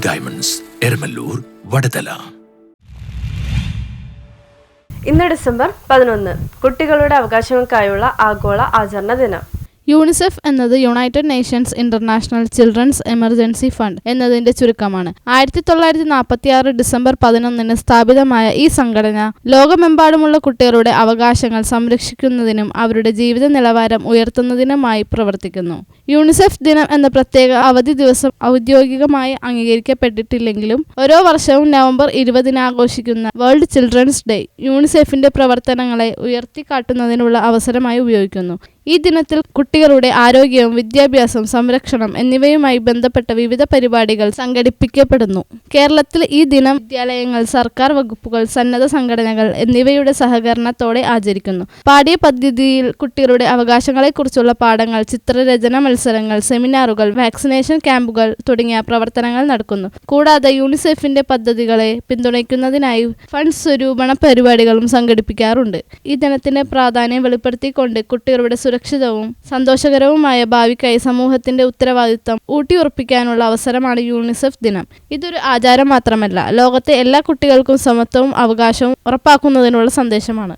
Diamonds, Eramallur, Vadathala. ഇന്ന് December 11, കുട്ടികളുടെ അവകാശങ്ങൾക്കായുള്ള ആഗോള ആചരണ ദിനം. യൂണിസെഫ് എന്നത് United Nations international children's emergency fund എന്നതിന്റെ ചുരുക്കമാണ്. 1946 ഡിസംബർ 11 സ്ഥാപിതമായ ഈ സംഘടന ലോകമെമ്പാടുമുള്ള കുട്ടികളുടെ അവകാശങ്ങൾ സംരക്ഷിക്കുന്നതിനും അവരുടെ ജീവിത നിലവാരം ഉയർത്തുന്നതിനുമായി പ്രവർത്തിക്കുന്നു. യൂണിസെഫ് ദിനം എന്ന പ്രത്യേക അവധി ദിവസം ഔദ്യോഗികമായി അംഗീകരിക്കപ്പെട്ടിട്ടില്ലെങ്കിലും ഓരോ വർഷവും നവംബർ 20 ആഘോഷിക്കുന്ന വേൾഡ് ചിൽഡ്രൻസ് ഡേ യൂണിസെഫിന്റെ പ്രവർത്തനങ്ങളെ ഉയർത്തിക്കാട്ടുന്നതിനുള്ള അവസരമായി ഉപയോഗിക്കുന്നു. ഈ ദിനത്തിൽ കുട്ടികളുടെ ആരോഗ്യവും വിദ്യാഭ്യാസം, സംരക്ഷണം എന്നിവയുമായി ബന്ധപ്പെട്ട വിവിധ പരിപാടികൾ സംഘടിപ്പിക്കപ്പെടുന്നു. കേരളത്തിൽ ഈ ദിനം വിദ്യാലയങ്ങൾ, സർക്കാർ വകുപ്പുകൾ, സന്നദ്ധ സംഘടനകൾ എന്നിവയുടെ സഹകരണത്തോടെ ആചരിക്കുന്നു. പാഠ്യ പദ്ധതിയിൽ കുട്ടികളുടെ അവകാശങ്ങളെക്കുറിച്ചുള്ള പാഠങ്ങൾ, ചിത്രരചന മത്സരങ്ങൾ, സെമിനാറുകൾ, വാക്സിനേഷൻ ക്യാമ്പുകൾ തുടങ്ങിയ പ്രവർത്തനങ്ങൾ നടക്കുന്നു. കൂടാതെ യൂണിസെഫിന്റെ പദ്ധതികളെ പിന്തുണയ്ക്കുന്നതിനായി ഫണ്ട് സ്വരൂപണ പരിപാടികളും സംഘടിപ്പിക്കാറുണ്ട്. ഈ ദിനത്തിന്റെ പ്രാധാന്യം വെളിപ്പെടുത്തിക്കൊണ്ട് കുട്ടികളുടെ സുരക്ഷിതവും സന്തോഷകരവുമായ ഭാവിക്കായി സമൂഹത്തിന്റെ ഉത്തരവാദിത്തം ഊട്ടിയുറപ്പിക്കാനുള്ള അവസരമാണ് യൂണിസെഫ് ദിനം. ഇതൊരു ആചാരം മാത്രമല്ല, ലോകത്തെ എല്ലാ കുട്ടികൾക്കും സമത്വവും അവകാശവും ഉറപ്പാക്കുന്നതിനുള്ള സന്ദേശമാണ്.